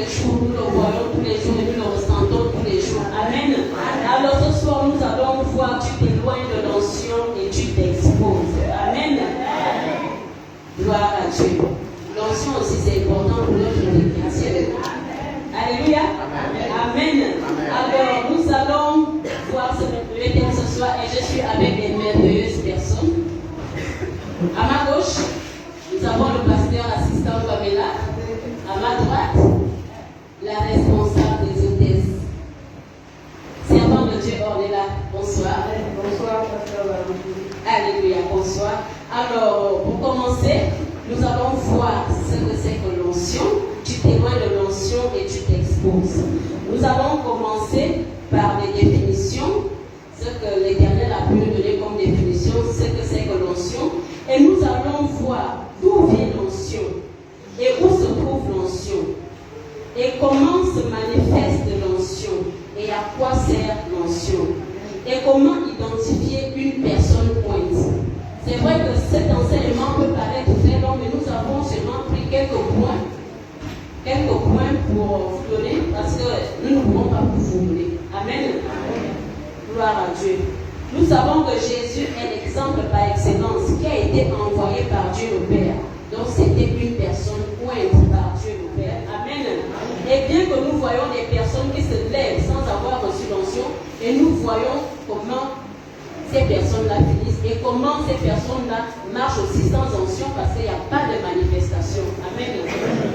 les jours, nous le voyons tous les jours et nous le ressentons tous les jours. Amen. Alors ce soir, nous allons voir, tu t'éloignes de l'onction et tu t'exposes. Amen. Gloire à Dieu. L'onction aussi, c'est important pour notre vie chrétienne. Alléluia. Amen. Alors, nous allons voir le thème ce soir et je suis avec des merveilleuses personnes. À ma gauche, nous avons le pasteur assistant Pamela. À ma droite, la responsable des hôtesses. Servant de Dieu, on est là. Bonsoir. Bonsoir, pasteur Valentin. Alléluia, bonsoir. Alors, pour commencer, nous allons voir ce que c'est que l'onction. Tu t'éloignes de l'onction et tu t'exposes. Nous allons commencer par des définitions, ce que l'Éternel a pu nous donner comme définition, ce que c'est que l'onction. Et nous allons voir d'où vient l'onction et où se trouve l'onction et comment se manifeste l'onction et à quoi sert l'onction et comment identifier une personne pointe. C'est vrai que cet enseignement peut paraître très long, mais nous avons seulement pris quelques points pour vous donner, parce que nous ne pouvons pas vous donner. Amen. Gloire à Dieu. Nous savons que Jésus est l'exemple par excellence qui a été envoyé par Dieu le Père. Donc c'était une personne pointe par Dieu le Père. Amen. Et bien que nous voyons des personnes qui se lèvent sans avoir reçu l'onction, et nous voyons comment ces personnes-là finissent et comment ces personnes-là marchent aussi sans onction parce qu'il n'y a pas de manifestation. Amen.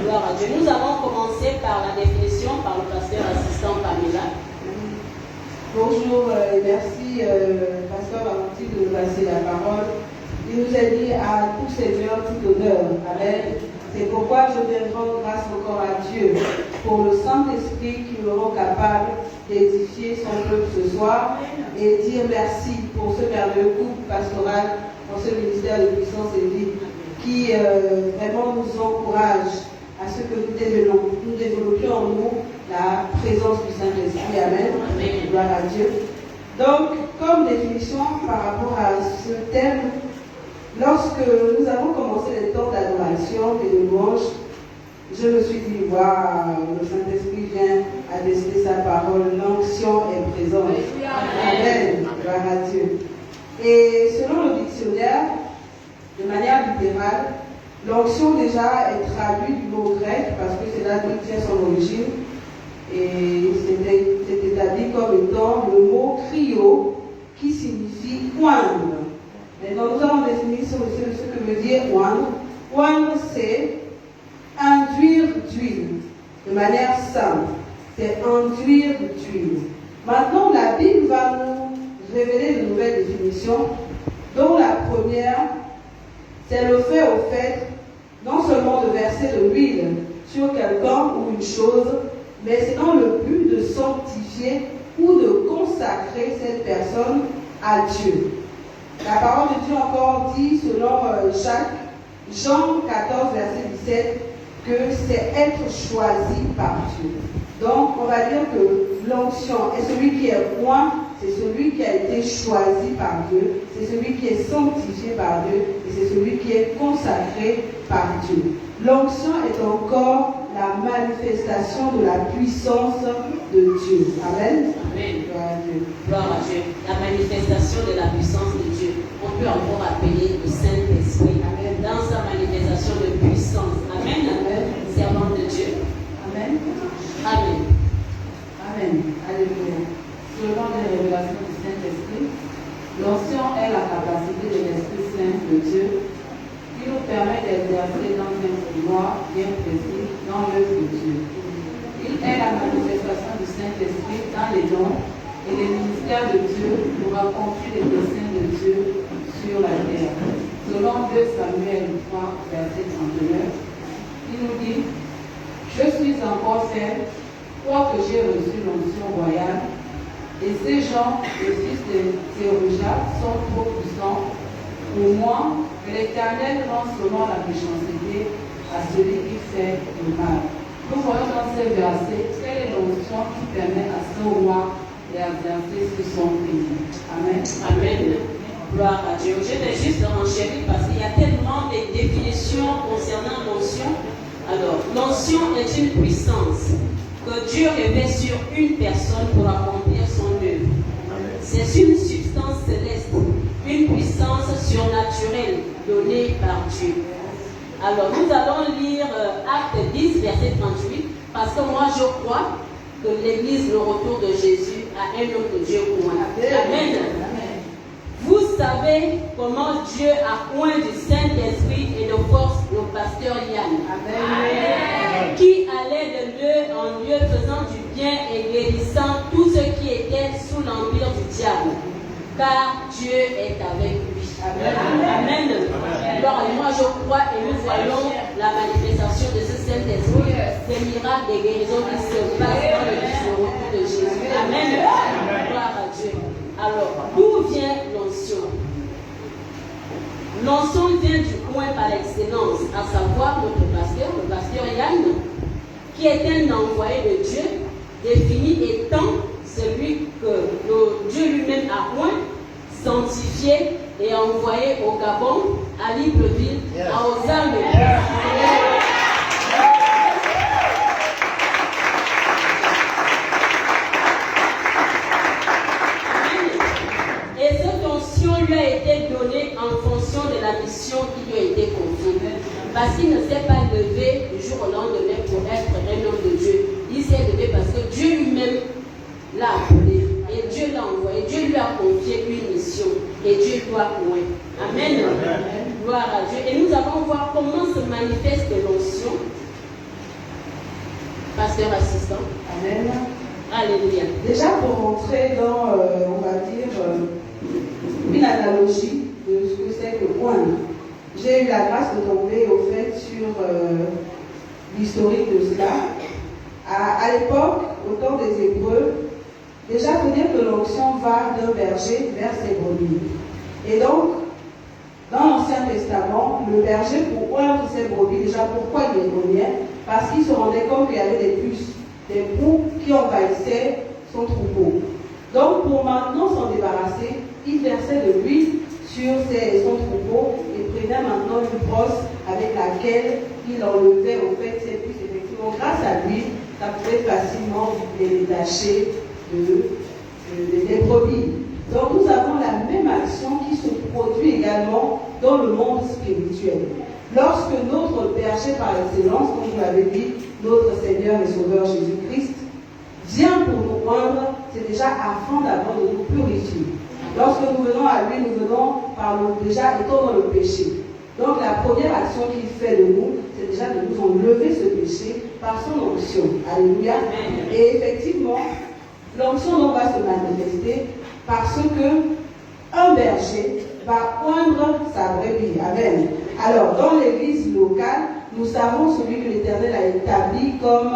Gloire à Dieu. Nous allons commencer par la définition par le pasteur assistant Pamela. Bonjour et merci, pasteur Valentin, de nous passer la parole. Il nous a dit à tout Seigneur, tout honneur. Amen. C'est pourquoi je viens rendre grâce encore à Dieu pour le Saint-Esprit qui me rend capable d'édifier son peuple ce soir et dire merci pour ce merveilleux couple pastoral dans ce ministère de puissance et vie qui vraiment nous encourage à ce que nous développions en nous la présence du Saint-Esprit. Amen. Gloire à Dieu. Donc, comme définition par rapport à ce thème, lorsque nous avons commencé les temps d'adoration et de louange, je me suis dit, waouh, le Saint-Esprit vient à décider sa parole, l'onction est présente. Amen. Gloire à Dieu. Et selon le dictionnaire, de manière littérale, l'onction déjà est traduite du mot grec parce que c'est là d'où tient son origine. Et c'est établi comme étant le mot cryo qui signifie oindre. Maintenant, nous allons définir ce que veut dire oindre. Oindre, c'est induire d'huile de manière simple. C'est induire d'huile. Maintenant, la Bible va nous révéler de nouvelles définitions, dont la première, c'est le fait au fait, non seulement de verser de l'huile sur quelqu'un ou une chose, mais c'est dans le but de sanctifier ou de consacrer cette personne à Dieu. La parole de Dieu encore dit, selon Jean 14, verset 17, que c'est être choisi par Dieu. Donc, on va dire que l'onction est celui qui est point, c'est celui qui a été choisi par Dieu, c'est celui qui est sanctifié par Dieu, et c'est celui qui est consacré par Dieu. L'onction est encore la manifestation de la puissance de Dieu. Amen. Amen. Gloire à Dieu. Gloire à Dieu. La manifestation de la puissance de Dieu. On peut encore appeler le Saint-Esprit. Amen. Dans sa manifestation de puissance. Amen. Amen. Servant de Dieu. Amen. Amen. Amen. Alléluia. Selon les révélations du Saint-Esprit, l'onction est la capacité de l'Esprit Saint de Dieu qui nous permet d'exercer dans un pouvoir bien précis dans l'œuvre de Dieu. Il est la manifestation du Saint-Esprit dans les dons et les ministères de Dieu pour accomplir les desseins de Dieu sur la terre. Selon 2 Samuel 3, verset 39, il nous dit « Je suis encore faible, quoique j'ai reçu l'onction royale, et ces gens, les fils de Théoria, sont trop puissants pour moi, que l'Éternel rend selon la méchanceté à celui qui fait le mal. » Nous voyons dans ces versets quelle est l'onction qui permet à ce roi d'exercer sur son pays. Amen. Amen. Gloire à Dieu. Je vais juste renchérir parce qu'il y a tellement de définitions concernant l'onction. Alors, L'onction est une puissance que Dieu revêt sur une personne pour accomplir son œuvre. C'est une substance céleste, une puissance surnaturelle donnée par Dieu. Alors nous allons lire Acte 10, verset 38, parce que moi je crois que l'Église, le retour de Jésus, a un homme de Dieu pour moi. Amen. Vous savez comment Dieu a oint du Saint-Esprit et de force le pasteur Yann. Amen. Qui allait de lieu en lieu faisant du bien et guérissant tous ceux qui étaient sous l'empire du diable. Car Dieu est avec lui. Amen. Amen. Alors, moi je crois et nous voyons la manifestation de ce Saint-Esprit, des miracles, des guérisons qui se passent dans le retour de Jésus. Amen. Gloire à Dieu. Alors, d'où vient l'onction? L'onction vient du point par excellence, à savoir notre pasteur, le pasteur Yann, qui est un envoyé de Dieu, défini étant celui que Dieu lui-même a oint, sanctifié et envoyé au Gabon, à Libreville, à Ozambe. Et cette onction lui a été donnée en fonction de la mission qui lui a été confiée. Parce qu'il ne s'est pas levé du jour au lendemain pour être un homme de Dieu. Il s'est levé parce que Dieu lui-même l'a appelé. Et Dieu l'a envoyé. Dieu lui a confié une mission. Et Dieu doit oint. Amen. Gloire à Dieu. Et nous allons voir comment se manifeste l'onction. Pasteur assistant. Amen. Alléluia. Déjà pour entrer dans, on va dire, une analogie de ce que c'est que oindre. J'ai eu la grâce de tomber au fait sur l'historique de cela. À l'époque, au temps des Hébreux, déjà il faut dire que l'onction va d'un berger vers ses brebis. Et donc, dans l'Ancien Testament, le berger, pour oindre ses brebis, déjà pourquoi il les oignait? Parce qu'il se rendait compte qu'il y avait des puces, des poux qui envahissaient son troupeau. Donc, pour maintenant s'en débarrasser, il versait de l'huile sur son troupeau et prenait maintenant une brosse avec laquelle il enlevait au fait ses puces. Effectivement, grâce à l'huile, ça pouvait facilement les détacher des brebis. Donc, nous avons la même action qui se produit également dans le monde spirituel. Lorsque notre berger par excellence, comme vous l'avez dit, notre Seigneur et Sauveur Jésus-Christ, vient pour nous oindre, c'est déjà afin d'abord de nous purifier. Lorsque nous venons à lui, nous venons déjà étant dans le péché. Donc la première action qu'il fait de nous, c'est déjà de nous enlever ce péché par son onction. Alléluia. Et effectivement, l'onction va se manifester parce que un berger va oindre sa brebis. Amen. Alors, dans l'église locale, nous savons celui que l'Éternel a établi comme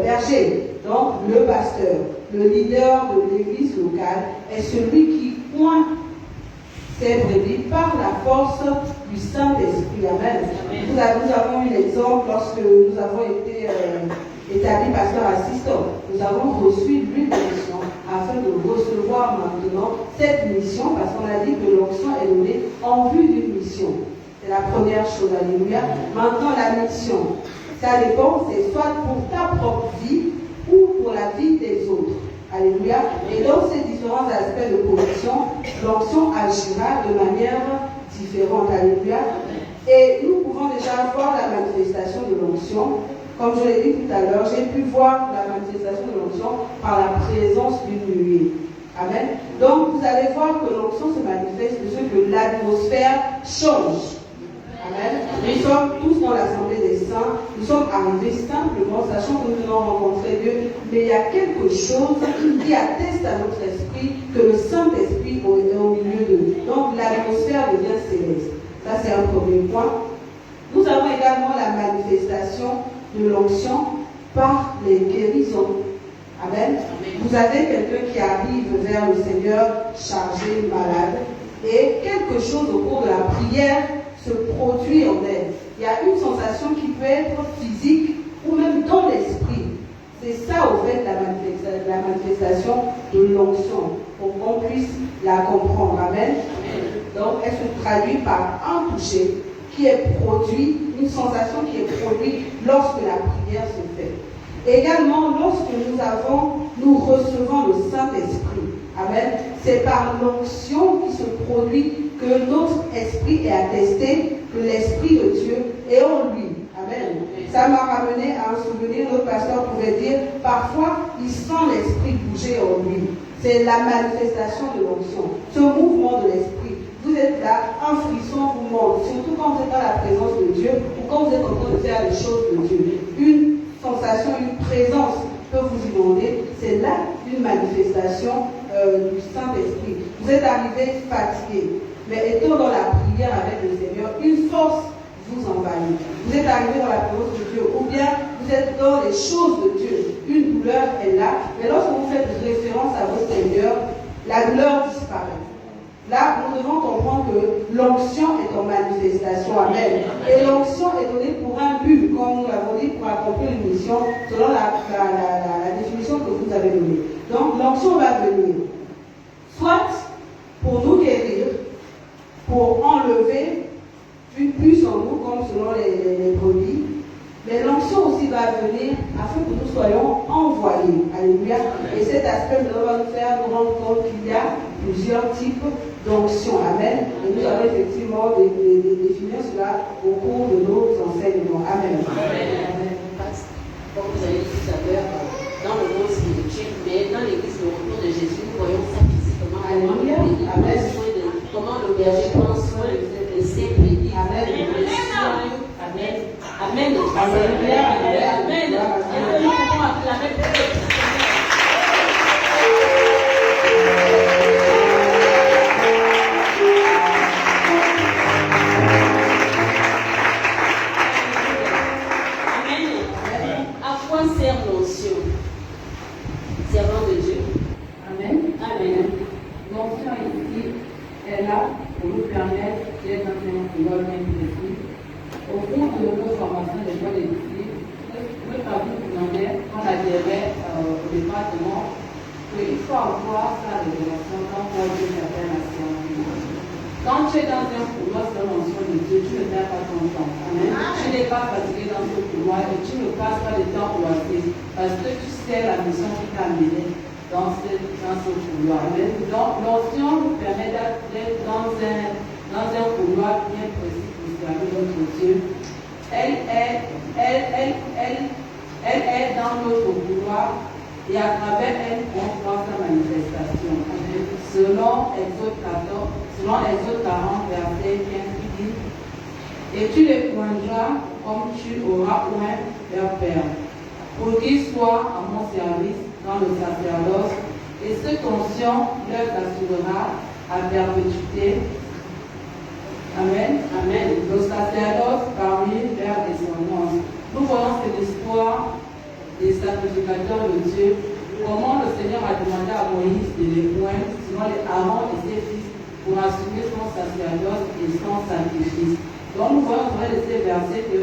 berger, donc le pasteur, le leader de l'église locale, est celui qui oint ses brebis par la force du Saint-Esprit. Amen. Nous avons eu l'exemple lorsque nous avons été établis pasteur assistant. Nous avons reçu l'huile d'onction afin de recevoir maintenant cette mission, parce qu'on a dit que l'onction est donnée en vue d'une mission. C'est la première chose, alléluia. Maintenant, la mission, ça dépend, c'est soit pour ta propre vie ou pour la vie des autres. Alléluia. Et dans ces différents aspects de position, l'onction agira de manière différente. Alléluia. Et nous pouvons déjà voir la manifestation de l'onction. Comme je l'ai dit tout à l'heure, j'ai pu voir la manifestation de l'onction par la présence d'une nuée. Amen. Donc vous allez voir que l'onction se manifeste de ce que l'atmosphère change. Amen. Nous sommes tous dans l'assemblée des saints, nous sommes arrivés simplement, sachant que nous venons rencontrer Dieu, mais il y a quelque chose qui atteste à notre esprit que le Saint-Esprit est au milieu de nous. Donc l'atmosphère devient céleste. Ça c'est un premier point. Nous avons également la manifestation de l'onction par les guérisons. Amen. Vous avez quelqu'un qui arrive vers le Seigneur chargé, malade, et quelque chose au cours de la prière se produit en elle. Il y a une sensation qui peut être physique ou même dans l'esprit. C'est ça au fait la manifestation de l'onction, pour qu'on puisse la comprendre. Amen. Donc elle se traduit par un toucher qui est produit, une sensation qui est produite lorsque la prière se fait. Également, lorsque nous recevons le Saint-Esprit, amen, c'est par l'onction qui se produit que notre esprit est attesté que l'Esprit de Dieu est en lui. Amen. Ça m'a ramené à un souvenir, notre pasteur pouvait dire, parfois il sent l'Esprit bouger en lui. C'est la manifestation de l'onction, ce mouvement de l'Esprit. Vous êtes là, un frisson vous monte, surtout quand vous êtes dans la présence de Dieu ou quand vous êtes en train de faire les choses de Dieu. Une sensation, une présence peut vous inonder. C'est là une manifestation du Saint-Esprit. Vous êtes arrivé fatigué, mais étant dans la prière avec le Seigneur, une force vous envahit. Vous êtes arrivé dans la présence de Dieu, ou bien vous êtes dans les choses de Dieu. Une douleur est là, mais lorsque vous faites référence à votre Seigneur, la douleur disparaît. Là, nous devons comprendre que l'onction est en manifestation. Amen. Et l'onction est donnée pour un but, comme nous l'avons dit, pour accomplir une mission, selon la définition que vous avez donnée. Donc, l'onction va venir, soit pour nous guérir, pour enlever une puce en nous, comme selon les brebis, mais l'onction aussi va venir afin que nous soyons envoyés. Alléluia. Et cet aspect va nous faire nous rendre compte qu'il y a plusieurs types d'onction. Amen. Et nous allons effectivement définir cela au cours de nos enseignements. Amen. Amen. Comme vous avez dit tout à l'heure, dans le monde spirituel, mais dans l'église, le retour de Jésus, nous voyons ça physiquement. Alléluia. Amen. Comment le berger prend soin de ses brebis. Amen. Amen. Amen. Alléluia. Amen. Et nous pouvons acclamer pour Dieu. Pour nous permettre d'être dans un pouvoir bien précis. Au cours de nos formations de l'école des disciples, nous avons demandé, quand on adhérait au département, qu'il faut avoir sa révélation quand Dieu t'appelle à servir. Quand tu es dans un couloir selon l'onction de Dieu, tu ne perds pas ton temps. Amen. Tu n'es pas fatigué dans ce couloir et tu ne passes pas de temps pour assister parce que tu sais la mission qui t'a amené dans ce couloir. Amen. Donc, l'onction nous permet d'être dans un couloir bien précis pour servir notre Dieu. Elle est dans notre couloir et à travers elle, on voit sa manifestation. Selon Exode 40, verset 15, qui dit: et tu les poindras comme tu auras point leur père, pour qu'ils soient à mon service dans le sacerdoce, et cette onction leur assurera à perpétuité. Amen. Amen. Le sacerdoce parmi leurs descendants. Nous voyons cette histoire des sacrificateurs de Dieu, comment le Seigneur a demandé à Moïse de les poindre, sinon les Aaron et ses fils, pour assumer son sacerdoce et son sacrifice. Donc nous voyons dans ces versets que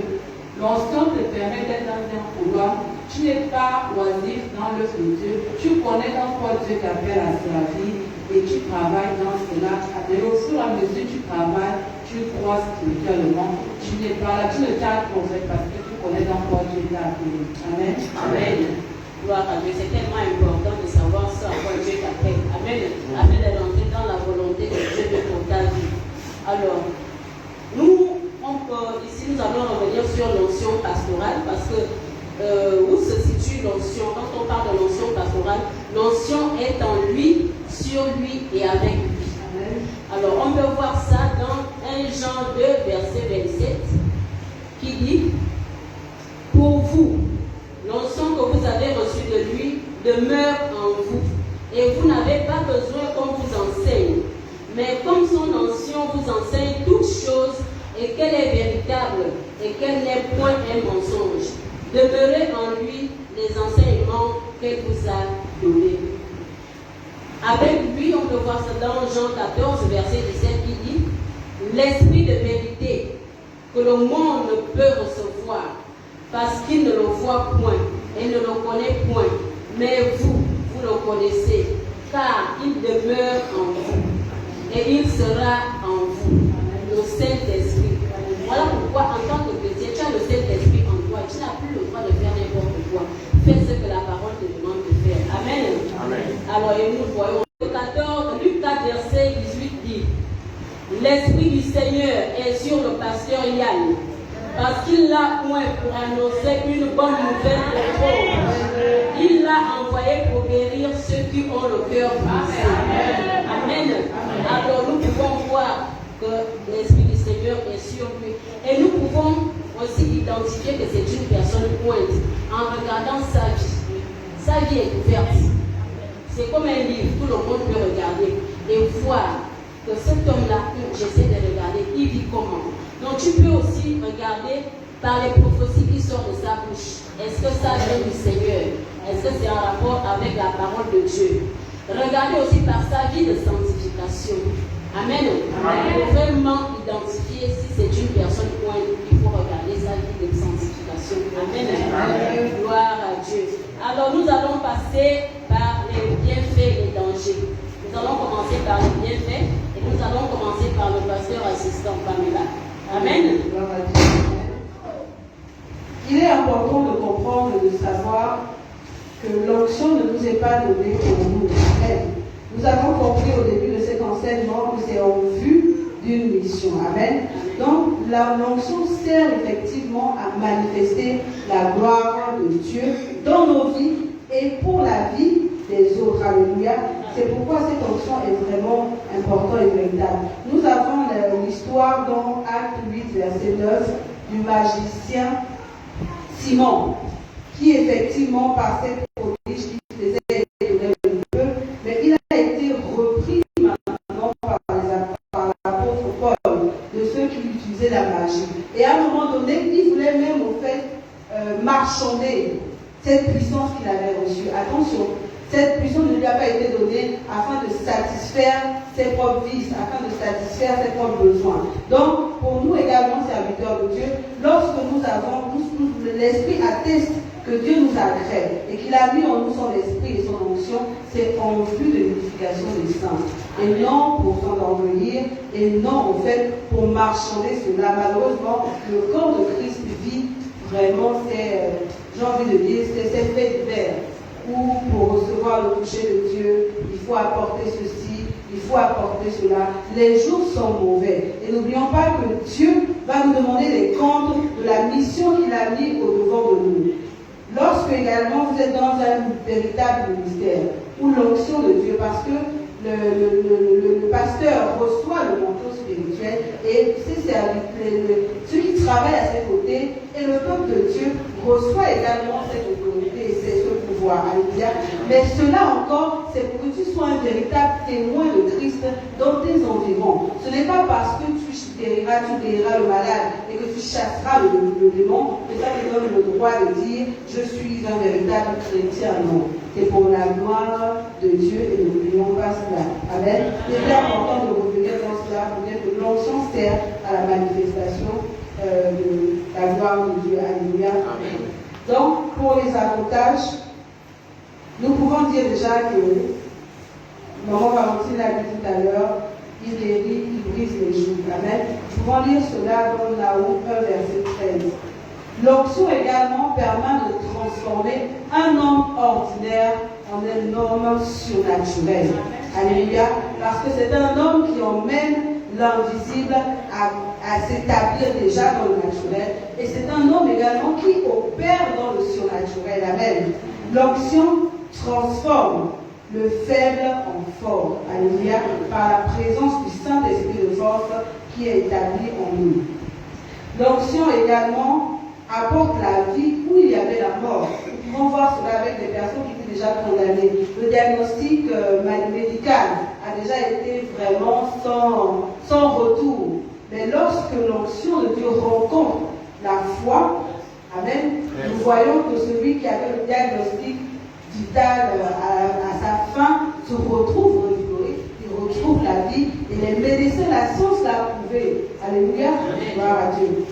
l'onction te permet d'être dans un couloir. Tu n'es pas oisif dans l'œuvre de Dieu. Tu connais dans quoi Dieu t'appelle à servir et tu travailles dans cela. Et au fur et à mesure tu travailles, tu crois spirituellement. Tu n'es pas là, tu ne t'as pas parce que tu connais dans quoi Dieu t'a appelé. Amen. Amen. Gloire à Dieu. C'est tellement important de savoir ça, à quoi Dieu t'appelle. Amen. Afin de rentrer dans la volonté de Dieu pour ta vie. Alors, ici, nous allons revenir sur l'onction pastorale parce que où se situe l'onction? Quand on parle de l'onction pastorale, l'onction est en lui, sur lui et avec lui. Alors, on peut voir ça dans 1 Jean 2, verset 27, qui dit: pour vous, l'onction que vous avez reçue de lui demeure en vous, et vous n'avez pas besoin qu'on vous enseigne. Mais comme son onction vous enseigne toutes choses, et qu'elle est véritable, et qu'elle n'est point un mensonge, demeurez en lui les enseignements qu'elle vous a donnés. Avec lui, on peut voir ça dans Jean 14, verset 17, qui dit: l'esprit de vérité que le monde ne peut recevoir, parce qu'il ne le voit point et ne le connaît point. Mais vous le connaissez, car il demeure en vous et il sera en vous. Le Saint-Esprit Voilà pourquoi, en tant que chrétien, tu as le Saint-Esprit en toi. Tu n'as plus le droit de faire n'importe quoi. Fais ce que la parole te demande de faire. Amen. Amen. Alors, et nous voyons Luc 4, verset 18 dit: l'Esprit du Seigneur est sur le pasteur Yann, parce qu'il l'a oint pour annoncer une bonne nouvelle aux pauvres. Il l'a envoyé pour guérir ceux qui ont le cœur brisé. Amen. Alors nous pouvons voir que l'Esprit du Seigneur est sur lui. Et nous pouvons aussi identifier que c'est une personne pointe en regardant sa vie. Sa vie est ouverte. C'est comme un livre, tout le monde peut regarder et voir que cet homme-là, j'essaie de regarder, il vit comment. Donc tu peux aussi regarder par les prophéties qui sortent de sa bouche. Est-ce que ça vient du Seigneur? Est-ce que c'est en rapport avec la parole de Dieu? Regardez aussi par sa vie de sanctification. Amen. Amen. Pour vraiment identifier si c'est une personne pointe, il faut regarder sa vie de sanctification. Amen. Amen. Gloire à Dieu. Alors nous allons passer par les bienfaits et les dangers. Nous allons commencer par les bienfaits et nous allons commencer par le pasteur assistant Pamela. Amen. Il est important de comprendre et de savoir que l'onction ne nous est pas donnée pour nous. Nous avons compris au début de cet enseignement que c'est en vue d'une mission. Amen. Donc, l'onction sert effectivement à manifester la gloire de Dieu dans nos vies et pour la vie des autres. Alléluia. C'est pourquoi cette onction est vraiment importante et véritable. Nous avons l'histoire dans Acte 8, verset 9, du magicien Simon, qui effectivement, par cette prodige qui faisait étonner le peuple, mais il a été repris maintenant par l'apôtre Paul, de ceux qui utilisaient la magie. Et à un moment donné, il voulait même au fait marchander cette puissance qu'il avait reçue. Attention, cette puissance ne lui a pas été donnée afin de satisfaire ses propres vices, afin de satisfaire ses propres besoins. Donc, pour nous également, serviteurs de Dieu, lorsque nous avons, l'Esprit atteste que Dieu nous a créés et qu'il a mis en nous son esprit et son onction, c'est en vue de l'édification des saints. Et non pour s'enorgueillir, et non en fait pour marchander cela. Malheureusement, le corps de Christ vit vraiment, j'ai envie de dire, c'est fait divers. Ou pour recevoir le toucher de Dieu, il faut apporter ceci, il faut apporter cela. Les jours sont mauvais. Et n'oublions pas que Dieu va nous demander des comptes de la mission qu'il a mis au-devant de nous. Lorsque également vous êtes dans un véritable ministère, ou l'onction de Dieu, parce que le pasteur reçoit le manteau spirituel et ceux qui travaillent à ses côtés et le peuple de Dieu reçoit également cette autorité et ce pouvoir. Alléluia. Mais cela encore, c'est pour que tu sois un véritable témoin de Christ dans tes environs. Ce n'est pas parce que tu guériras le malade et que tu chasseras le démon que ça te donne le droit de dire je suis un véritable chrétien. Non. C'est pour la gloire de Dieu et n'oublions pas cela. Amen. C'est important de revenir dans cela pour dire que l'onction sert à la manifestation de la gloire de Dieu. Alléluia. Amen. Donc, pour les avantages, nous pouvons dire déjà que Maman Valentine l'a dit tout à l'heure, il guérit, il brise les joues. Amen. Nous pouvons lire cela dans Naoum 1, verset 13. L'onction également permet de transformer un homme ordinaire en un homme surnaturel. Alléluia. Parce que c'est un homme qui emmène l'invisible à s'établir déjà dans le naturel. Et c'est un homme également qui opère dans le surnaturel. Amen. L'onction transforme le faible en fort. Alléluia. Par la présence du Saint-Esprit de force qui est établi en nous. L'onction également apporte la vie où il y avait la mort. Nous pouvons voir cela avec des personnes qui étaient déjà condamnées. Le diagnostic médical a déjà été vraiment sans retour. Mais lorsque l'onction de Dieu rencontre la foi, amen, nous voyons que celui qui avait le diagnostic vital à sa fin se retrouve restauré, il retrouve la vie et les médecins, la science l'a prouvé. Alléluia, gloire à Dieu.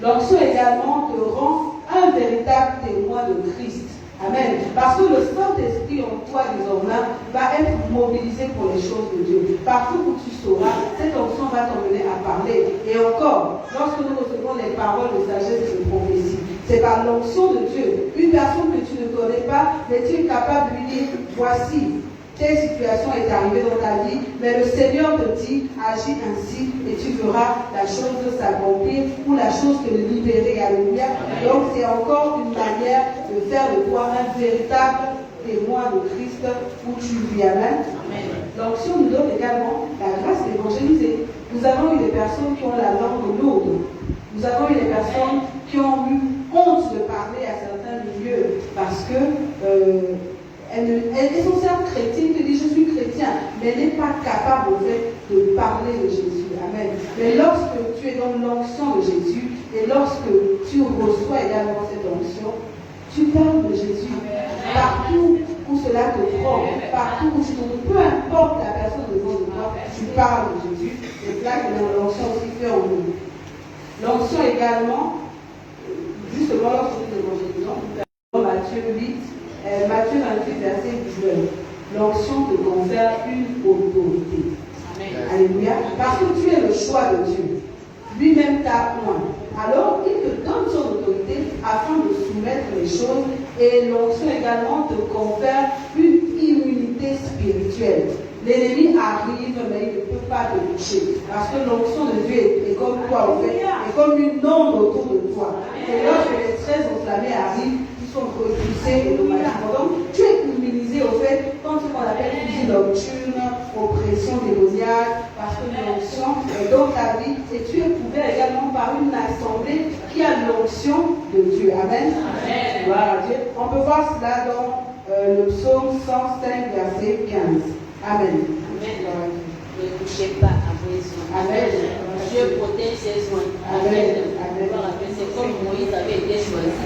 L'onction également te rend un véritable témoin de Christ. Amen. Parce que le Saint-Esprit en toi désormais va être mobilisé pour les choses de Dieu. Partout où tu sauras, cette onction va t'emmener à parler. Et encore, lorsque nous recevons les paroles de sagesse et de prophétie, c'est par l'onction de Dieu. Une personne que tu ne connais pas, mais tu es capable de lui dire, voici, telle situation est arrivée dans ta vie, mais le Seigneur te dit, agis ainsi et tu verras la chose s'accomplir ou la chose te libérer. Alléluia. Donc c'est encore une manière de faire de toi un véritable témoin de Christ où tu vis. Amen. L'onction nous donne également la grâce d'évangéliser. Nous avons eu des personnes qui ont la langue lourde. Nous avons eu des personnes qui ont eu honte de parler à certains milieux parce que elles sont certes chrétiennes, te disent je suis chrétien, mais elle n'est pas capable en fait de parler de Jésus. Amen. Mais lorsque tu es dans l'onction de Jésus et lorsque tu reçois également cette onction, tu parles de Jésus. Partout où cela te prend, partout où tu te trouves, peu importe la personne devant de toi, tu parles de Jésus. C'est là que l'onction aussi fait en nous. L'onction également, justement lorsque nous évangélisons, Matthieu 28, verset 19. L'onction te confère une autorité. Amen. Alléluia. Parce que tu es le choix de Dieu. Lui-même t'a point. Alors, il te donne son autorité afin de soumettre les choses et l'onction également te confère une immunité spirituelle. L'ennemi arrive, mais il ne peut pas te toucher. Parce que l'onction de Dieu est comme toi, en fait, est comme une ombre autour de toi. Et lorsque les stress enflammés arrivent, ils sont repoussés et donc tu es immunisé, au fait, quand ce qu'on appelle fusil nocturne, oppression démoniaque, parce que l'onction est dans ta vie et tu es couvert également par une assemblée qui a l'onction de Dieu. Amen. Amen. Gloire à Dieu. On peut voir cela dans le psaume 105, verset 15. Amen. Amen. Ne touchez pas à vos soins. Amen. Dieu protège ses soins. Amen. Amen. C'est comme Moïse avait été choisi.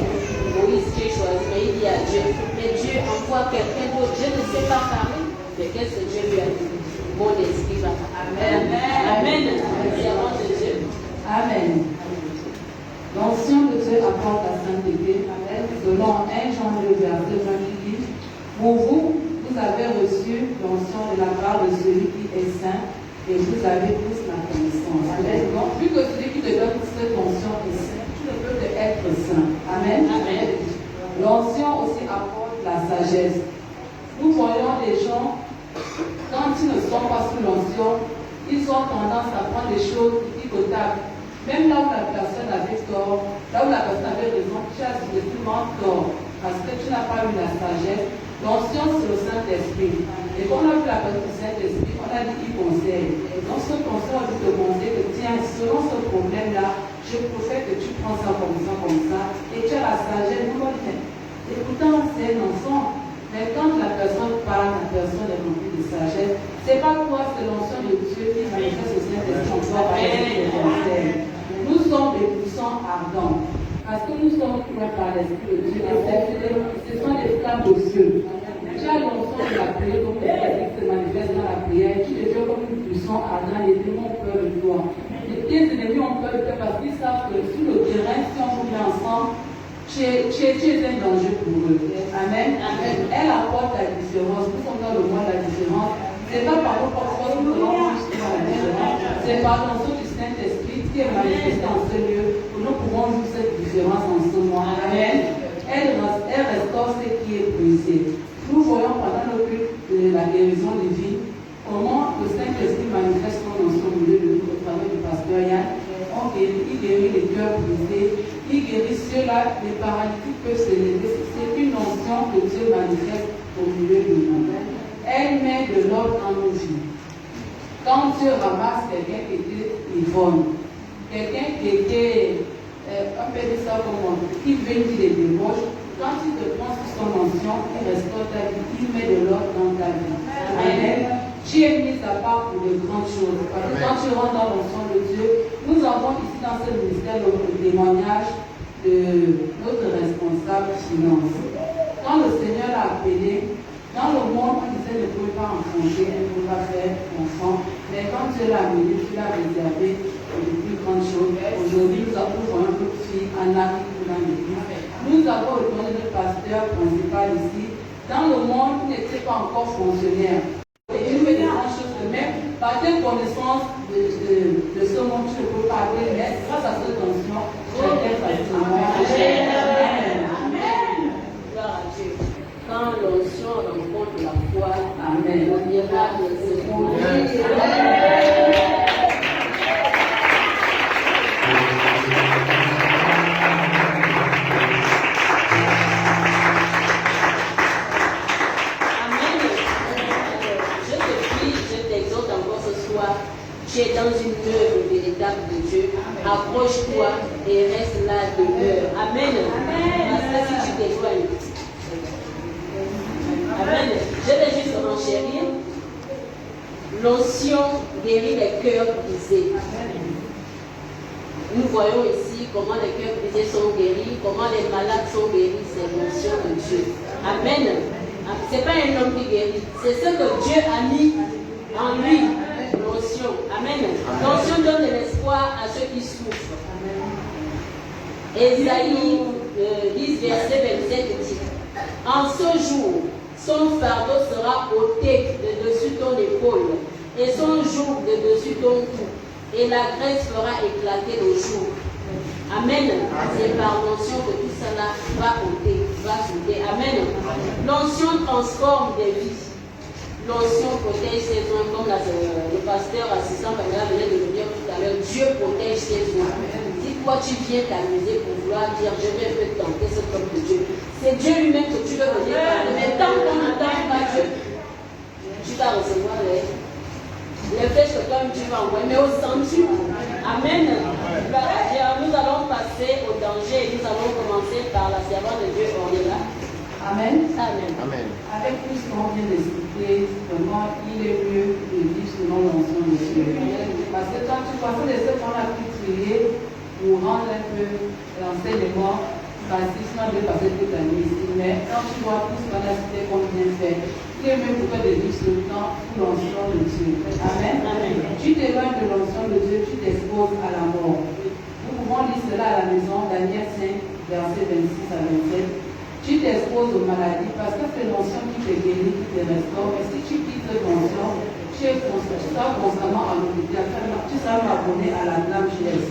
Moïse qui est choisi, mais il dit à Dieu, mais Dieu envoie quelqu'un d'autre. Je ne sais pas parler. Mais qu'est-ce que Dieu lui a dit? Mon esprit va. Amen. Amen. Servant de Dieu. Amen. L'onction de Dieu apporte la sainteté. Amen. Selon 1 Jean 2, verset 20 qui dit, pour vous, vous avez reçu l'onction de la part de celui qui est saint et vous avez tous la connaissance. Amen. Donc, vu que celui qui te donne cette onction est saint, tu ne peux que être saint. Amen. Amen. L'onction aussi apporte la sagesse. Nous voyons des gens, quand ils ne sont pas sous l'onction, ils ont tendance à prendre des choses écoutables. Même là où la personne avait tort, là où la personne avait raison, tu as justement tort. Parce que tu n'as pas eu la sagesse. L'onction, c'est le Saint-Esprit. Et quand on a vu la personne du Saint-Esprit, on a dit qu'il conseille. Et dans ce conseil, on dit te conseiller que tiens, selon ce problème-là, je préfère que tu prends ça. Et tu as la sagesse. Et pourtant, c'est un enfant. Mais quand la personne parle, la personne est remplie de sagesse, c'est pas toi, c'est l'onction de Dieu qui manifeste le Saint-Esprit en toi par les conseils. Nous sommes des puissants ardents. Parce que nous sommes créés par l'Esprit de Dieu. Ce sont des flammes aux cieux. Tu as l'onction de la prière, comme l'Esprit se manifeste dans la prière. Tu deviens comme une puissant ardent. Les démons ont peur de toi. Tes ennemis ont peur de toi parce qu'ils savent que sur le terrain, si on joue bien ensemble, tu es un danger pour eux. Amen. Amen. Elle apporte la différence. Nous sommes dans le monde de la différence. Ce n'est pas par notre force que nous allons faire la différence. C'est par l'onction du Saint-Esprit qui est manifesté en ce lieu que nous pouvons jouer cette différence en ce moment. Amen. Elle restaure ce qui est brisé. Nous voyons pendant le culte de la guérison divine comment le Saint-Esprit manifeste son onction au milieu de nous au travers du pasteur Yann. Il guérit les cœurs brisés, il guérit ceux-là, les paralytiques peuvent se lever. C'est une onction que Dieu manifeste au milieu de nous. Elle met de l'ordre dans nos vies. Quand Dieu ramasse quelqu'un qui était ivrogne, quelqu'un qui était, on peut dire ça comme qui veut dire des débauches, quand il te prend sous son onction, il restaure ta vie, il met de l'ordre dans ta vie. Amen. Tu es mis à part pour de grandes choses. Parce que quand tu rentres dans l'onction de Dieu, nous avons ici dans ce ministère le témoignage de notre responsable finance. Quand le Seigneur l'a appelé, dans le monde, on disait ne pouvait pas enfanter, elle ne pouvait pas faire enfant. Mais quand Dieu l'a amené, tu l'as réservé pour de plus grandes choses. Aujourd'hui, nous avons une petite fille, Anna, qui est dans l'église. Nous avons retenu le pasteur principal voile ici. Dans le monde, il n'était pas encore fonctionnaire. Et il fait des grandes choses, mais par tes connaissances de ce monde, tu ne peux pas parler, mais grâce à cette onction, tu es très facilement. Amen. Gloire à Dieu. Quand l'onction rencontre la foi, Amen. le miracle se produit. Tu es dans une œuvre véritable de Dieu. Approche-toi et reste là, demeure. Amen. Parce que si tu t'éloignes. Amen. Je vais juste renchérir. L'onction guérit les cœurs brisés. Nous voyons ici comment les cœurs brisés sont guéris, comment les malades sont guéris. C'est l'onction de Dieu. Amen. Ce n'est pas un homme qui guérit, c'est ce que Dieu a mis en lui. L'onction. Amen. L'onction donne de l'espoir à ceux qui souffrent. Ésaïe 10, verset 27 dit: en ce jour, son fardeau sera ôté de dessus ton épaule, et son joug de dessus ton cou, et la graisse fera éclater le jour. Amen. C'est par l'onction que tout cela va ôter, va sauter. Amen. L'onction transforme des vies. L'onction protège ses oins, comme le pasteur assistant Pamela venait de le dire tout à l'heure. Dieu protège ses oins. Si toi tu viens t'amuser pour vouloir dire je vais un peu tenter ce homme de Dieu, c'est Dieu lui-même que tu veux venir parler. Mais tant qu'on n'entend pas Dieu, tu vas recevoir les flèches que toi tu vas envoyer, mais au centuple. Amen. Nous allons passer au danger et nous allons commencer par la servante de Dieu Ornella. Amen. Amen. Amen. Avec tout ce qu'on vient d'expliquer, vraiment, il est mieux de vivre selon l'onction de Dieu. Parce que quand tu passes de ce qu'on a pu trier pour rendre un peu l'enseignement facile, sinon je vais passer toute la nuit ici. Mais quand tu vois tout ce qu'on a cité qu'on vient faire, il est mieux pour toi de vivre ce temps sous l'onction de Dieu. Amen. Amen. Tu t'éloignes de l'onction de Dieu, tu t'exposes à la mort. Nous pouvons lire cela à la maison, Daniel 5, verset 26 à 27. Tu t'exposes aux maladies parce que c'est l'onction qui te guérit, qui te restaure. Mais si tu quittes l'onction, tu seras constamment en hôpital. Tu seras abonné à la blâme chaise.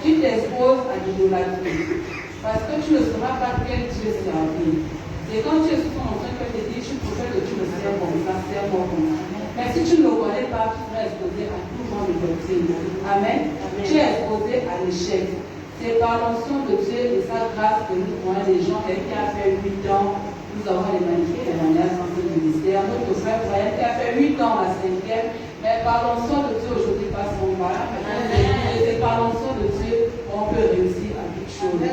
Tu t'exposes à l'idolâtrie parce que tu ne sauras pas quel Dieu servir. C'est quand tu es sous ton onction que tu te dis, tu préfères que tu me sers comme ça, sers-moi comme ça. Mais si tu ne le connais pas, tu seras exposé à tout genre de doctrine. Amen. Tu es exposé à l'échec. C'est par l'onction de Dieu et sa grâce que nous voyons les gens qui a fait 8 ans, nous avons les magnifiques témoignages dans ce ministère. Notre frère Brian qui a fait 8 ans à la 5e, mais par l'onction de Dieu aujourd'hui passe son mal. C'est par l'onction de Dieu qu'on peut réussir à toute chose.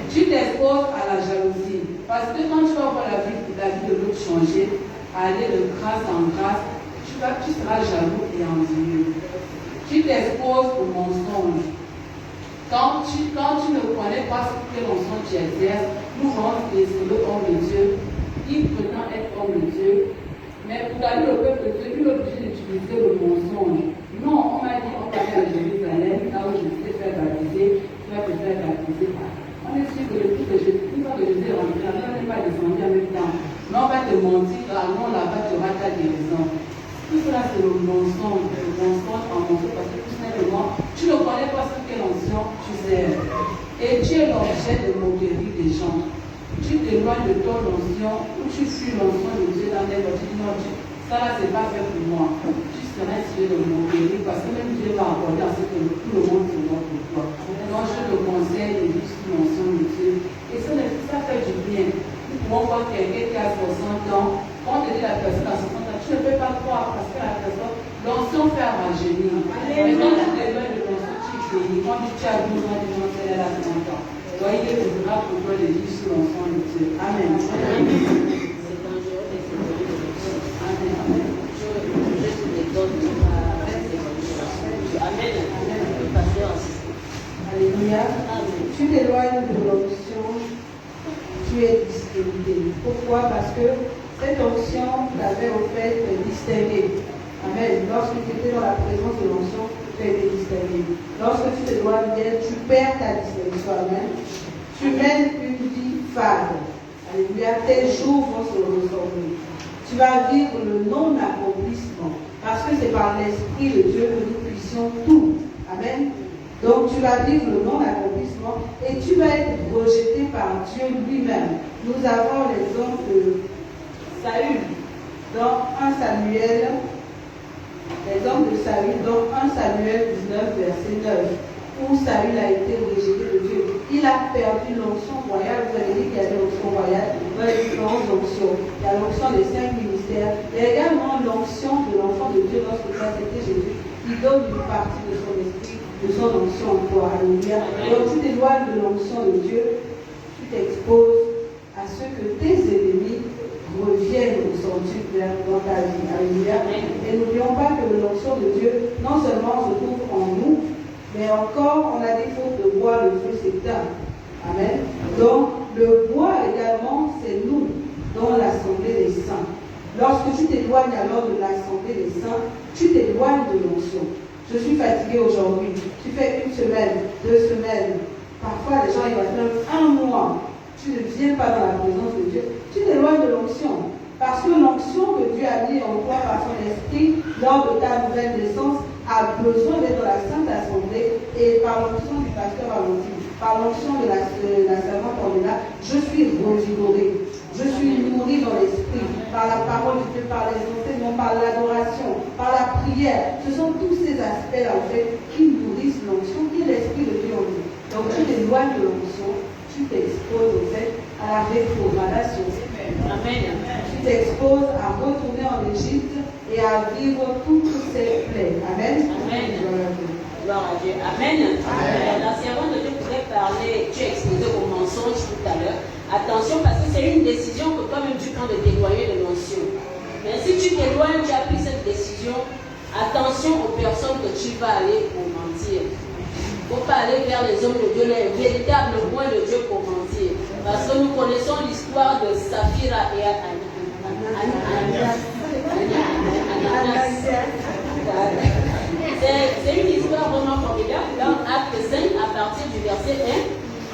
Tu t'exposes à la jalousie. Parce que quand tu vas voir la vie de l'autre changer, aller de grâce en grâce, tu seras jaloux et envieux. Tu t'exposes au mensonge. Quand tu ne connais pas ce que l'onction tu exerces, nous voyons que c'est le homme de Dieu, il prétend être homme de Dieu, mais pour aller au peuple de Dieu, il est obligé d'utiliser le mensonge. Non, on m'a dit, on va aller à Jérusalem, là où je vais faire baptiser, tu vas te faire baptiser. On est sûr que le truc de Jésus, une fois que Jésus est rentré, on n'est pas descendu en même temps. Mais on va te mentir, non, là-bas, tu auras ta guérison. Tout cela, c'est le mensonge en mensonge, parce que tout simplement, tu ne connais pas ce qu'est l'onction, tu sers. Et tu es l'objet de moquerie des gens. Tu t'éloignes de ton onction, ou tu fuis l'onction de Dieu dans les voitures. Tu dis non, ça là, c'est pas fait pour moi. Tu seras un sujet de moquerie, parce que même Dieu va accorder à ce que tout le monde se moque pour toi. Donc, je te conseille de vivre sous l'onction de Dieu. Et ça fait du bien. Nous pouvons voir quelqu'un qui a 60 ans, quand on te dit la personne à 60 ans, tu ne peux pas croire parce que la personne, l'onction fait rajeunir. Mais quand tu t'éloignes de l'onction, tu vieillis. Quand tu as 12 ans, tu dis non, c'est là à 30 ans. Donc il est préférable pour toi de vivre sous l'onction de Dieu. Amen. C'est dangereux et c'est dangereux. Amen. Je te déconne à Amen. Le pasteur assisté. Alléluia. Amen. Tu t'éloignes de l'onction, tu es discrédité. Pourquoi? Parce que cette onction t'avait au fait distingué. Amen. Lorsque tu étais dans la présence de l'onction, tu as été distingué. Lorsque tu t'éloignes d'elle, tu perds ta distinction. Amen. Tu mènes une vie fade. Alléluia. Tes jours vont se ressembler. Tu vas vivre le non-accomplissement. Parce que c'est par l'Esprit de Dieu que nous puissions tout. Amen. Donc tu vas vivre le non-accomplissement et tu vas être rejeté par Dieu lui-même. Nous avons l'exemple de Saül dans 1 Samuel, l'exemple de Saül dans 1 Samuel 19, verset 9, où Saül a été rejeté de Dieu. Il a perdu l'onction royale. Vous avez dit qu'il y a l'onction royale dans les différentes onctions. Il y a l'onction des 5 ministères. Il y a également l'onction de l'enfant de Dieu lorsque ça c'était Jésus. Il donne une partie de son esprit, de son onction en toi. Alléluia. Donc tu t'éloignes de l'onction de Dieu, tu t'exposes à ce que tes ennemis reviennent au centuple dans ta vie. Alléluia. Et n'oublions pas que l'onction de Dieu, non seulement se trouve en nous, mais encore, on a des fautes de bois, le feu s'éteint. Amen. Donc, le bois également, c'est nous, dans l'assemblée des saints. Lorsque tu t'éloignes alors de l'assemblée des saints, tu t'éloignes de l'onction. Je suis fatigué aujourd'hui. Tu fais 1 semaine, 2 semaines. Parfois, les gens, ils vont faire 1 mois. Tu ne viens pas dans la présence de Dieu. Tu t'éloignes de l'onction. Parce que l'onction que Dieu a mis en toi par son esprit, lors de ta nouvelle naissance, a besoin d'être dans la Sainte Assemblée et par l'onction du pasteur Valentine, par l'onction de la servante Ornella, je suis revigorée, je suis nourrie dans l'esprit, par la parole de Dieu, par les enseignements, par l'adoration, par la prière. Ce sont tous ces aspects-là en fait qui nourrissent l'onction, qui est l'esprit de Dieu en nous. Donc tu t'éloignes de l'onction, tu t'exposes au fait à la rétrogradation. Amen. Tu t'exposes à retourner en Égypte et à vivre toutes ces plaies. Amen. Amen. Gloire à Dieu. Amen. Amen. La servante de Dieu pourrait parler, tu as exposé au mensonge tout à l'heure. Attention, parce que c'est une décision que toi-même tu prends de t'éloigner de l'onction. Mais si tu t'éloignes, tu as pris cette décision, attention aux personnes que tu vas aller pour mentir. Il ne faut pas aller vers les hommes de Dieu, les véritables points de Dieu pour mentir. Parce que nous connaissons l'histoire de Saphira et Ananias. C'est une histoire vraiment formidable. Dans Acte 5, à partir du verset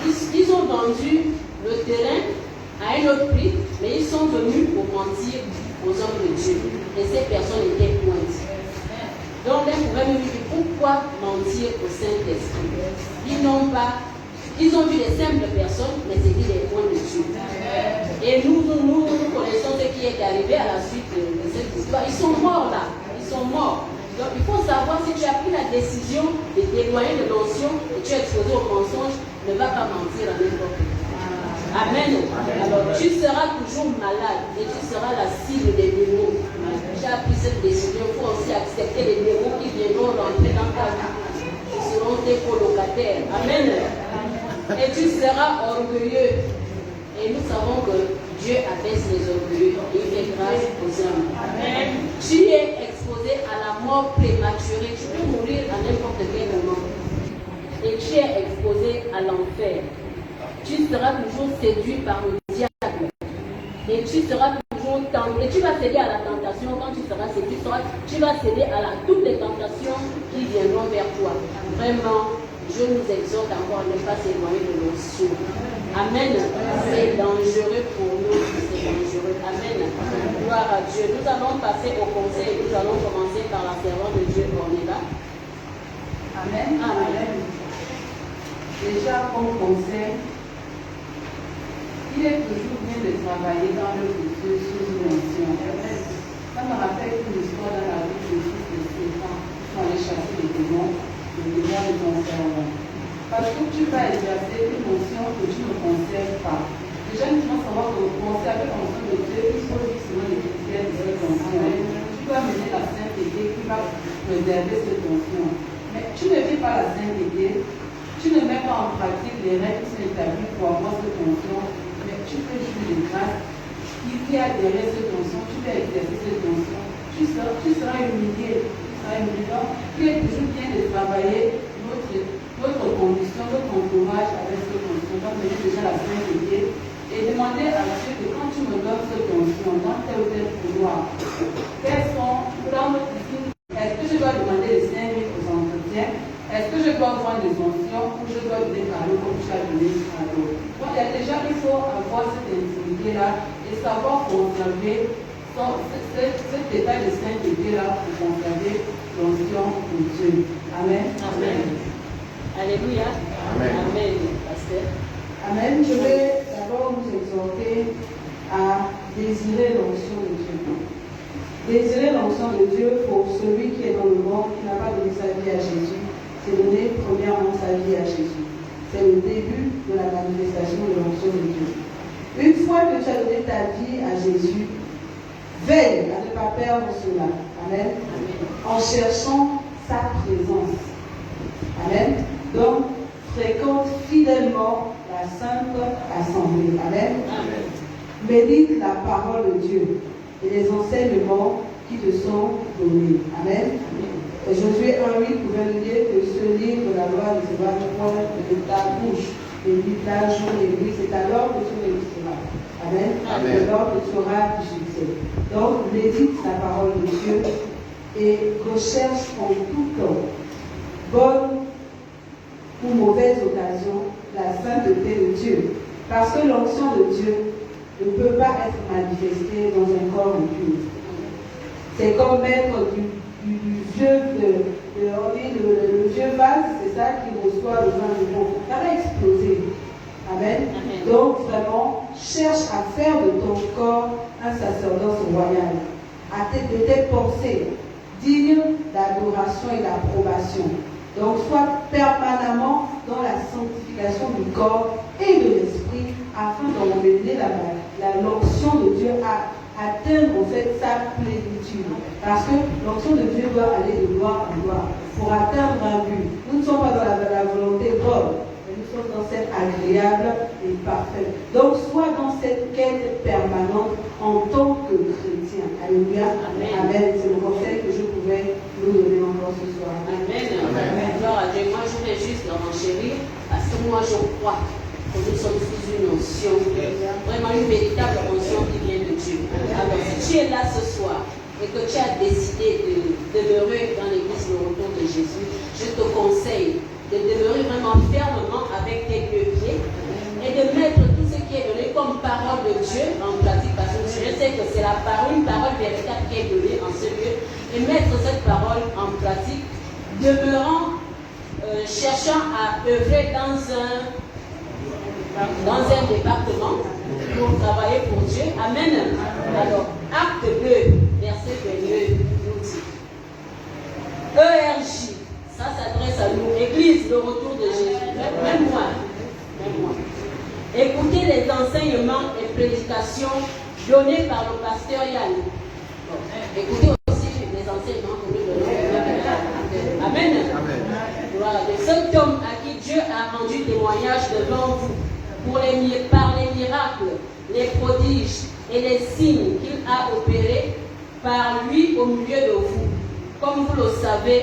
1, ils ont vendu le terrain à un autre prix, mais ils sont venus pour mentir aux hommes de Dieu. Et ces personnes étaient pointes. Donc, elles pouvaient nous dire pourquoi mentir au Saint-Esprit. Ils ont vu des simples personnes, mais c'était des points de Dieu. Et nous connaissons ce qui est arrivé à la suite de cette histoire. Ils sont morts là. Ils sont morts. Donc il faut savoir, si tu as pris la décision de t'éloigner de l'onction et tu es exposé au mensonge, ne va pas mentir à n'importe qui. Amen. Alors tu seras toujours malade et tu seras la cible des démons. Tu as pris cette décision, il faut aussi accepter les démons qui viendront rentrer dans ta vie. Ils seront tes colocataires. Amen. Et tu seras orgueilleux. Et nous savons que Dieu abaisse les orgueilleux et il fait grâce aux hommes. Amen. Tu es exposé à la mort prématurée. Tu peux mourir à n'importe quel moment. Et tu es exposé à l'enfer. Tu seras toujours séduit par le diable. Et tu seras toujours tenté. Et tu vas céder à la tentation. Quand tu seras séduit, tu vas céder à toutes les tentations qui viendront vers toi. Vraiment, je nous exhorte encore à ne pas s'éloigner de l'onction. Amen. C'est dangereux pour nous. C'est dangereux. Amen. Gloire à Dieu. Nous allons passer au conseil. Nous allons commencer par la servante de Dieu, Ornella. Amen. Amen. Déjà, comme conseil, il est toujours bien de travailler dans le futur sous une onction. Ça me rappelle une histoire dans la vie de fils de Stéphane qui sont allés chasser les démons. Les démons les ont. Parce que tu vas exercer une onction que tu ne conserves pas. Déjà, nous devons savoir que conserver l'onction de Dieu, il faut vivre selon les critères de cette onction. Tu dois mener la sainteté qui va préserver cette onction. Mais tu ne vis pas la sainteté, tu ne mets pas en pratique les règles qui sont établies pour avoir cette onction, mais tu peux jouir de grâce qui a derrière cette onction, tu peux exercer cette onction. Tu seras humilié. Donc, il est toujours bien de travailler notre condition, notre entourage avec cette onction. Donc, mener déjà la sainteté et demander à Dieu que quand tu me donnes cette onction, dans tel ou tel pouvoir, quels sont, dans notre vie, est-ce que je dois demander les 5 000 aux entretiens? Est-ce que je dois vendre des onctions ou je dois donner cadeaux comme tu as donné cadeau? Donc, il y a déjà, il faut avoir cette intimité-là sainteté-là et savoir conserver cet état de sainteté-là pour conserver l'onction de Dieu. Amen. Amen. Alléluia. Amen. Amen, pasteur. Amen. Je vais d'abord vous exhorter à désirer l'onction de Dieu. Désirer l'onction de Dieu pour celui qui est dans le monde, qui n'a pas donné sa vie à Jésus, c'est donner premièrement sa vie à Jésus. C'est le début de la manifestation de l'onction de Dieu. Une fois que tu as donné ta vie à Jésus, veille à ne pas perdre cela. Amen. En cherchant sa présence. Amen. Donc, fréquente fidèlement la Sainte Assemblée. Amen. Amen. Médite la parole de Dieu et les enseignements qui te sont donnés. Amen. Et Josué 1:8 pouvait nous dire que ce livre de la loi ne sera point de ta bouche, médite la jour et nuit, c'est alors que tu réussiras. Amen. Amen. C'est alors que tu auras du succès. Donc, médite la parole de Dieu et recherche en tout temps, bonne ou mauvaise occasion, la sainteté de Dieu. Parce que l'onction de Dieu ne peut pas être manifestée dans un corps impur. C'est comme mettre du vieux, le vieux vase, c'est ça qui reçoit le vin de bon. Ça va exploser. Amen. Amen. Donc vraiment, cherche à faire de ton corps un sacerdoce royal, de tes pensées, digne d'adoration et d'approbation. Donc sois permanemment dans la sanctification du corps et de l'esprit afin d'emmener l'onction de Dieu à atteindre en fait sa plénitude. Parce que l'onction de Dieu doit aller de gloire en gloire pour atteindre un but. Nous ne sommes pas dans la volonté bonne, mais nous sommes dans cette agréable et parfaite. Donc sois dans cette quête permanente en tant que chrétien. Alléluia. Amen. Amen. C'est le conseil que je pouvais nous donner encore ce soir. Amen. Amen. Gloire à Dieu. Moi, je voulais juste renchérir parce que moi, je crois que nous sommes sous une onction, vraiment une véritable onction qui vient de Dieu. Alors, si tu es là ce soir et que tu as décidé de demeurer dans l'église le retour de Jésus, je te conseille de demeurer vraiment fermement avec tes deux pieds et de mettre tout ce qui est donné comme parole de Dieu en pratique, parce que je sais que c'est la parole, une parole véritable qui est donnée en ce lieu, et mettre cette parole en pratique, demeurant, cherchant à œuvrer dans un département pour travailler pour Dieu. Amen. Alors, acte 2, verset 22, nous dit ERJ, ça s'adresse à nous, Église, le retour de Jésus. Même moi. Écoutez les enseignements et prédications donnés par le pasteur Yann. Bon, écoutez aussi les enseignements que nous donnons. Amen. Voilà, de cet homme à qui Dieu a rendu témoignage devant vous par les miracles, les prodiges et les signes qu'il a opérés par lui au milieu de vous, comme vous le savez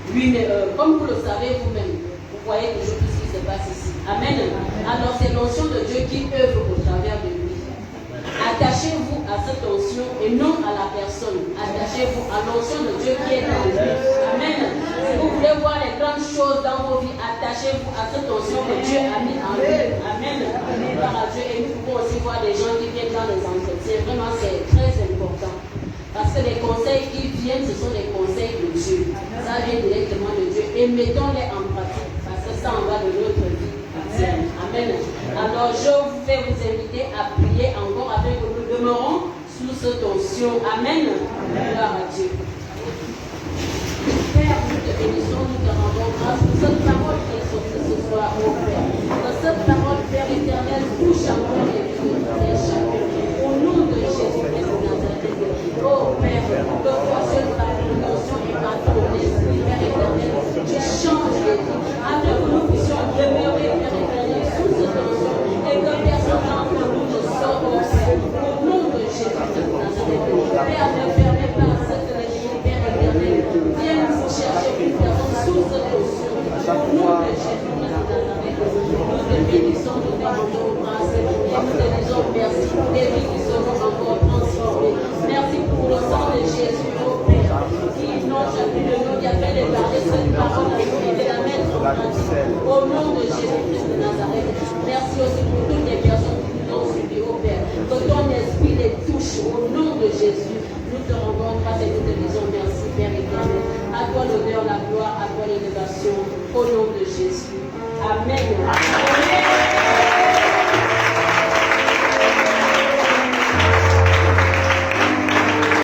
vous-même. Vous voyez toujours tout ce qui se passe ici. Amen. Alors c'est l'onction de Dieu qui œuvre au travers de lui. Attachez-vous à cette onction et non à la personne. Attachez-vous à l'onction de Dieu qui est dans lui. Amen. Si vous voulez voir les grandes choses dans vos vies, attachez-vous à cette onction que Dieu a mis en lui. Amen. Gloire à Dieu. Et nous pouvons aussi voir des gens qui viennent dans les entretiens. Vraiment, c'est très important. Parce que les conseils qui viennent, ce sont des conseils de Dieu. Ça vient directement de Dieu. Et mettons-les en pratique. Parce que ça en va de notre vie. Amen. Alors, je vais vous inviter à prier encore afin que nous demeurons sous cette onction. Amen. Gloire à Dieu. Père, nous te bénissons, nous te rendons grâce pour cette parole qui est sortie ce soir, ô Père. Que cette parole, Père éternel, touche encore les vies de chacun. Au nom de Jésus-Christ de Nazareth. Oh Père, que voici par l'onction et par ton esprit, Père éternel, tu changes les vies. Afin que nous puissions demeurer, Père éternel, sous cette onction et que personne d'entre nous ne sorte, ô Père. Au nom de Jésus-Christ de Nazareth. Père, ne permets pas cette région, Père éternel. Viens nous chercher une personne sous cette onction. Au nom de Jésus de Nazareth. Nous te bénissons, nous te rendons grâce et nous te disons merci pour les vies qui seront encore transformées. Merci pour le sang de Jésus, ô Père, qui non jamais de nous, qui a fait déparler cette parole à nous et de la mettre en pratique. Au nom de Jésus-Christ de Nazareth. Merci aussi pour toutes les personnes qui nous ont suivis, ô Au nom de Jésus, nous te rendons grâce et nous te disons merci, Père éternel. À toi l'honneur, la gloire, à toi l'élévation. Au nom de Jésus. Amen.